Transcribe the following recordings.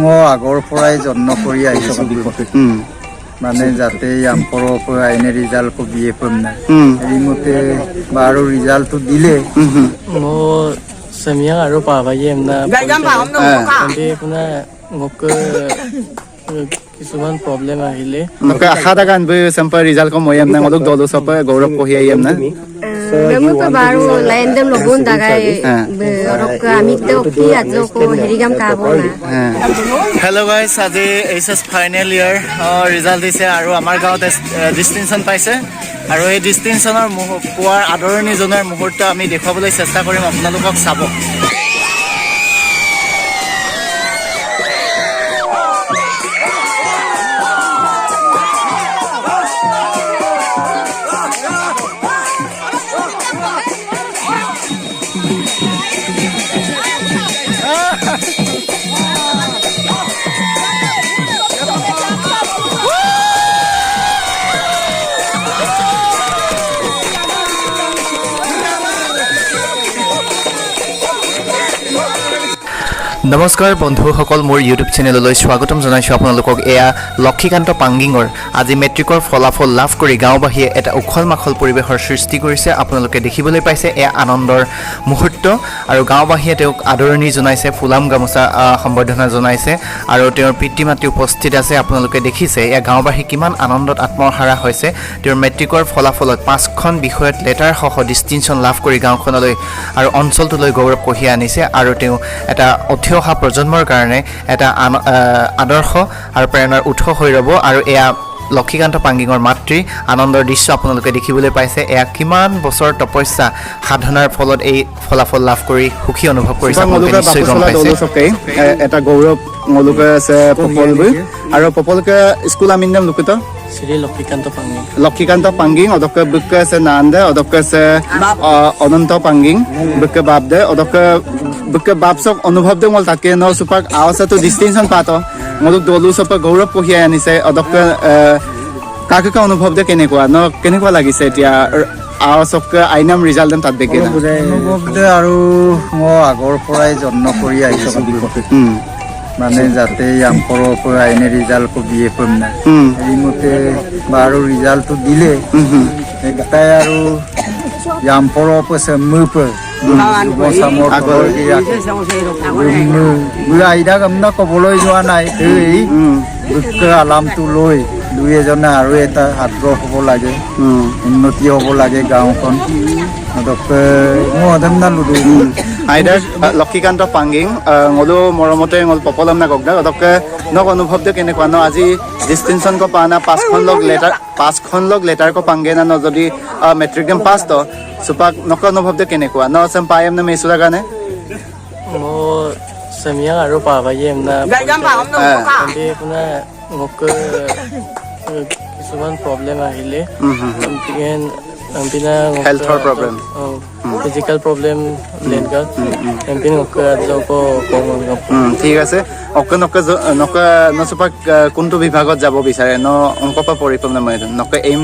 মই আগৰ পৰাই যত্ন কৰি আহিছোঁ মানে যাতে ইয়াৰ পৰা আইনে ৰিজাল্ট বিয়ে পাম না এইমতে বাৰু ৰিজাল্টটো দিলে মই semia আৰু পাবাই এমনা আপোনাৰ মোক কিছুমান প্ৰব্লেম আহিলে নকে আশা দাগান বই সম্পৰ ৰিজাল্ট কম হইম না মলক দলো সপ গৌৰৱ কহি আইম না Kamu tuh baru lain dem logon dagai orang kami tuh ki aja ko herigam kabo na. Hello guys, আজি HS ফাইনাল ইয়াৰ ৰিজাল্ট দিছে আৰু আমাৰ গাঁৱত ডিস্টিংশন পাইছে আৰু এই ডিস্টিংশনৰ পোৱাৰ আদৰণীজনৰ মুহূৰ্ত আমি দেখাবলৈ চেষ্টা কৰিম আপোনালোকক চাব নমস্কাৰ বন্ধুসকল মোৰ ইউটিউব চেনেললৈ স্বাগতম জনাইছো আপোনালোকক এয়া লক্ষীকান্ত পাংগিঙৰ আজি মেট্ৰিকৰ ফলাফল লাভ কৰি গাঁওবাসীয়ে এটা উখল মাখল পৰিৱেশৰ সৃষ্টি কৰিছে আপোনালোকে দেখিবলৈ পাইছে এয়া আনন্দৰ মুহূৰ্ত আৰু গাঁওবাসীয়ে তেওঁক আদৰণি জনাইছে ফুলাম গামোচা সম্বৰ্ধনা জনাইছে আৰু তেওঁৰ পিতৃ মাতৃ উপস্থিত আছে আপোনালোকে দেখিছে এয়া গাঁওবাসী কিমান আনন্দত আত্মহাৰা হৈছে তেওঁৰ মেট্ৰিকৰ ফলাফলত 5খন বিষয়ত লেটাৰ সহ ডিস্টিংশন লাভ কৰি গাঁওখনলৈ আৰু অঞ্চলটোলৈ গৌৰৱ কঢ়িয়াই আনিছে আৰু তেওঁ এটা অহা প্ৰজন্মৰ কাৰণে এটা আদৰ্শ আৰু প্ৰেৰণাৰ উৎস হৈ ৰব আৰু এয়া লক্ষীকান্ত পাংগিঙৰ মাতৃ আনন্দৰ দৃশ্য আপোনালোকে দেখিবলৈ পাইছে এয়া কিমান বছৰ তপস্যা সাধনাৰ ফলত এই ফলাফল লাভ কৰি সুখী অনুভৱ কৰিছে নিশ্চয় গম পাইছে এটা গৌৰৱ মলুকে আছে পপলবৈ আৰু পপলকে স্কুল আমি নাম লুকিত শ্ৰী লক্ষীকান্ত পাংগিং অদকে বুকে আছে নান্দে অদকে আছে অনন্ত পাংগিং বুকে বাপদে অদকে বুকে বাপসক অনুভৱ দে মল তাকে ন সুপাক আওসাটো ডিস্টিংশন পাতো মলুক দলু সপ গৌৰৱ কঢ়িয়াই আনিছে অদকে কাকে অনুভৱ দে কেনেকুৱা লাগিছে এতিয়া আওসক আইনাম ৰিজাল্ট দেম তাত দেখে অনুভৱ দে আৰু মই আগৰ পৰাই যত্ন কৰি আহিছোঁ মানে যাতে ইয়াৰ পৰা আইনে ৰিজাল্ট বিয়ে পাম না এইমতে বাৰু ৰিজাল্টটো দিলে এটাই আৰু ইয়াৰ পৰা মুপে আইদা গামনা ক'বলৈ যোৱা নাই এই আলামটো লৈ দুই এজনে আৰু এটা আগ্ৰহ হ'ব লাগে উন্নতি হ'ব লাগে গাঁওখন আইদাৰ লক্ষীকান্ত পাংগিং ngolu মৰমতে ngol পপলম না গগদা অদকে নক অনুভৱ দে কেনেকুৱা ন আজি ডিস্টিংশন কো পানা 5খন লগ লেটাৰ কো পাংগে না যদি মেট্ৰিক দেম পাস তো সুপাক নক অনুভৱ দে কেনেকুৱা ন সম পায়ম না মেসুৰা গানে মই semia আৰু পাবাই এমনা আপোনাৰ মোক কিছুমান প্ৰব্লেম আহিলে healthৰ problem physical problem লেনকা এমপিন ওকে আজকো কমন ঠিক আছে ওকে নকে নসুপাক কোনটো বিভাগত যাব বিচাৰে ন অংক পা পৰিপূৰ্ণ মই নকে এম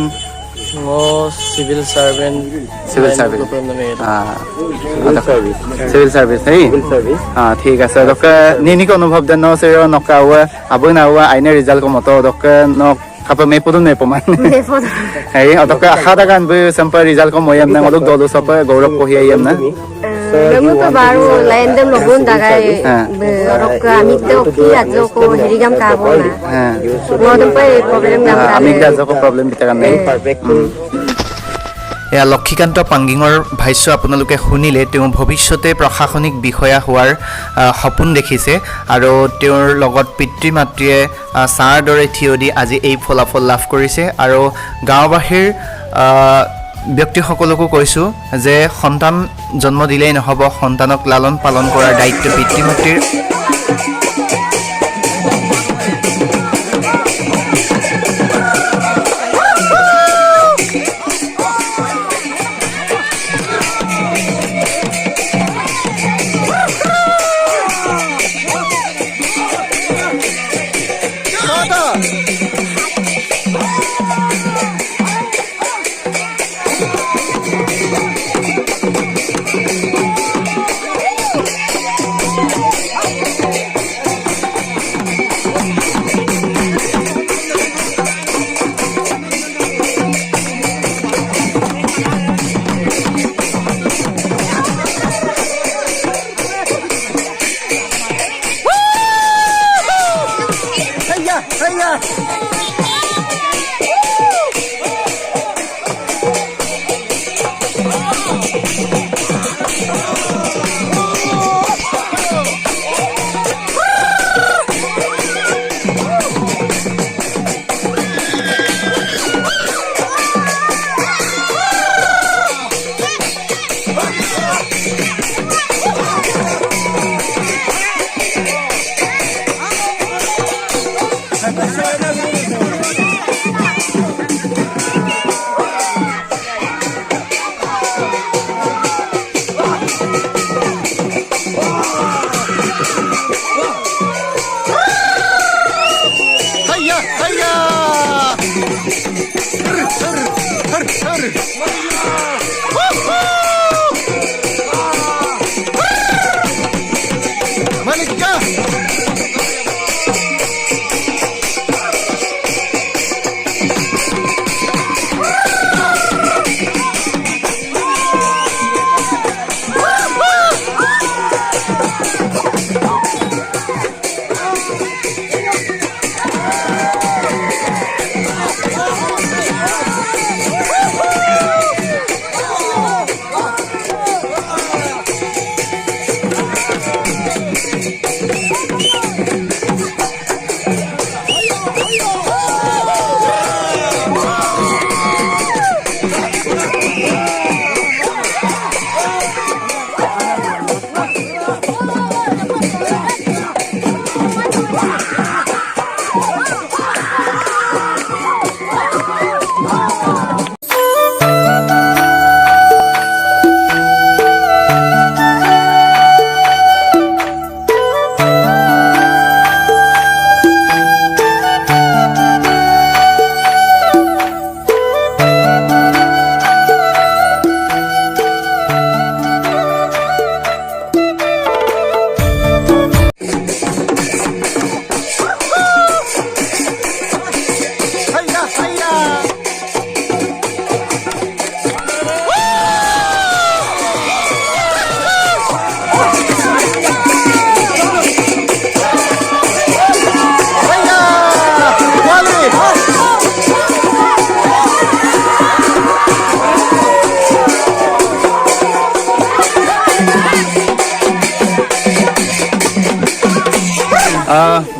সিভিল সাৰ্ভিস হেই ঠিক আছে দকে নিনিক অনুভৱ দেন ন সেৰ নকাৱা আবৈ নাৱা আইনে ৰিজাল্ট কমতো দকে নক apa may pudon may puman hey ato ka akhada kan bu sampai rizal ko moyam na ngolok dolo sapa gaurab ko hiyam na kamu tuh baru lain dem logon dagai orang kami tuh ki aja ko herigam kabo na mau tempai problem gam ami aja ko problem bitakan nei এয়া লক্ষীকান্ত পাংগিঙৰ ভাষ্য আপোনালোকে শুনিলে তেওঁ ভৱিষ্যতে প্ৰশাসনিক বিষয়া হোৱাৰ সপোন দেখিছে আৰু তেওঁৰ লগত পিতৃ মাতৃয়ে সাৰ দৰে থিয় দি আজি এই ফলাফল লাভ কৰিছে আৰু গাঁওবাসীৰ ব্যক্তিসকলকো কৈছো যে সন্তান জন্ম দিলেই নহব সন্তানক লালন পালন কৰাৰ দায়িত্ব পিতৃ মাতৃৰ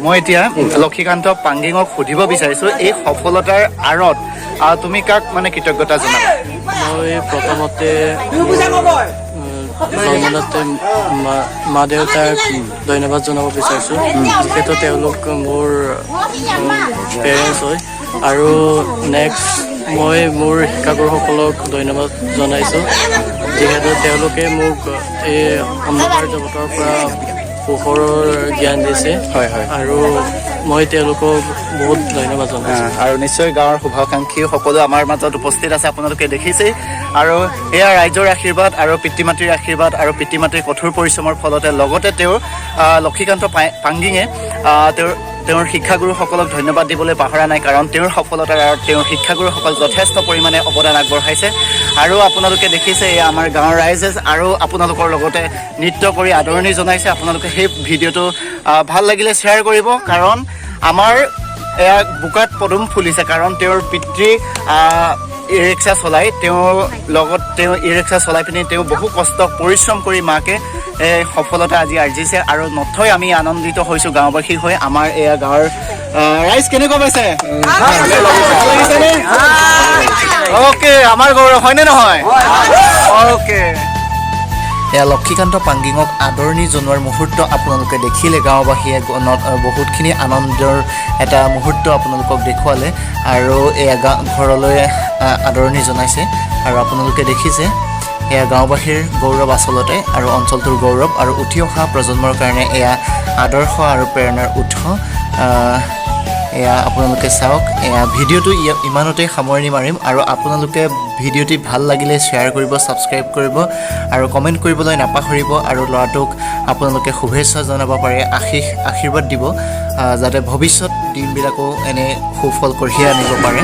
মই এতিয়া লক্ষীকান্ত পাংগিঙক সুধিব বিচাৰিছোঁ এই সফলতাৰ আঁৰত তুমি কাক মানে কৃতজ্ঞতা জনাবা? মই প্ৰথমতে জন্মতে মা দেউতাক ধন্যবাদ জনাব বিচাৰিছোঁ, যিহেতু তেওঁলোক মোৰ পেৰেণ্টছ হয়। আৰু নেক্সট মই মোৰ শিক্ষাগুৰুসকলক ধন্যবাদ জনাইছোঁ, যিহেতু তেওঁলোকে মোক এই অন্ধকাৰ জগতৰ পৰা পোহৰৰ জ্ঞান দিছে। হয় হয়। আৰু মই তেওঁলোকক বহুত ধন্যবাদ জনাইছোঁ। আৰু নিশ্চয় গাঁৱৰ শুভাকাংক্ষী সকলো আমাৰ মাজত উপস্থিত আছে, আপোনালোকে দেখিছেই। আৰু এয়া ৰাইজৰ আশীৰ্বাদ আৰু পিতৃ মাতৃৰ আশীৰ্বাদ আৰু পিতৃ মাতৃৰ কঠোৰ পৰিশ্ৰমৰ ফলতে লগতে তেওঁৰ লক্ষীকান্ত পাংগিঙে তেওঁৰ শিক্ষাগুৰুসকলক ধন্যবাদ দিবলৈ পাহৰা নাই, কাৰণ তেওঁৰ সফলতাৰ আঁৰত তেওঁৰ শিক্ষাগুৰুসকল যথেষ্ট পৰিমাণে অৱদান আগবঢ়াইছে। আৰু আপোনালোকে দেখিছে এয়া আমাৰ গাঁৱৰ ৰাইজে আৰু আপোনালোকৰ লগতে নৃত্য কৰি আদৰণি জনাইছে। আপোনালোকে সেই ভিডিঅ'টো ভাল লাগিলে শ্বেয়াৰ কৰিব, কাৰণ আমাৰ এয়া বোকাত পদুম ফুলিছে, কাৰণ তেওঁৰ পিতৃ ই ৰিক্সা চলাই, তেওঁৰ ই ৰিক্সা চলাই পিনি তেওঁ বহু কষ্ট পৰিশ্ৰম কৰি মাকে এই সফলতা আজি আৰ্জিছে। আৰু নথৈ আমি আনন্দিত হৈছোঁ গাঁওবাসী হৈ। আমাৰ এয়া গাঁৱৰ ৰাইজ কেনেকুৱা পাইছে? অ'কে, আমাৰ গৌৰৱ হয়নে নহয়? অ'কে, এয়া লক্ষীকান্ত পাংগিঙক আদৰণি জনোৱাৰ মুহূৰ্ত আপোনালোকে দেখিলে, গাঁওবাসীয়ে বহুতখিনি আনন্দৰ এটা মুহূৰ্ত আপোনালোকক দেখুৱালে আৰু এয়া ঘৰলৈ আদৰণি জনাইছে। আৰু আপোনালোকে দেখিছে এয়া গাঁওবাসীৰ গৌৰৱ আচলতে, আৰু অঞ্চলটোৰ গৌৰৱ, আৰু উঠি অহা প্ৰজন্মৰ কাৰণে এয়া আদৰ্শ আৰু প্ৰেৰণাৰ উৎস। এয়া আপোনালোকে চাওক। এয়া ভিডিঅ'টো ইমানতে সামৰণি মাৰিম, আৰু আপোনালোকে ভিডিঅ'টি ভাল লাগিলে শ্বেয়াৰ কৰিব, ছাবস্ক্ৰাইব কৰিব আৰু কমেণ্ট কৰিবলৈ নাপাহৰিব। আৰু ল'ৰাটোক আপোনালোকে শুভেচ্ছা জনাব পাৰে, আশীৰ্বাদ দিব, যাতে ভৱিষ্যত দিনবিলাকো এনে সুফল কঢ়িয়াই আনিব পাৰে।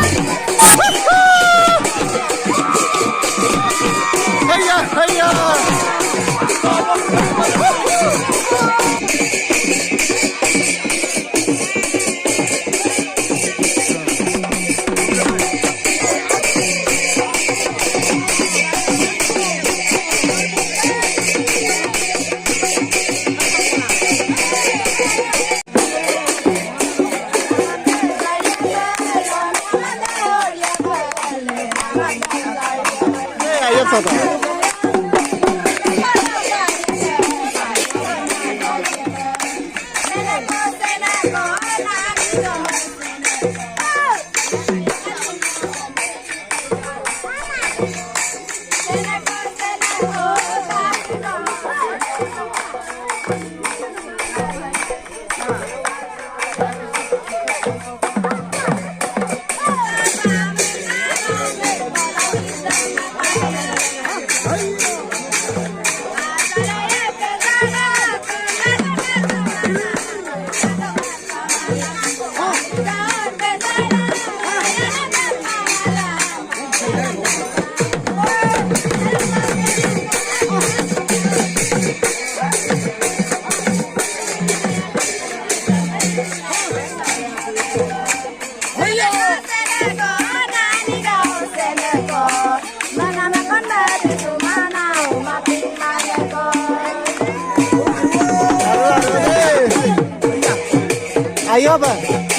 Ayo, Bang.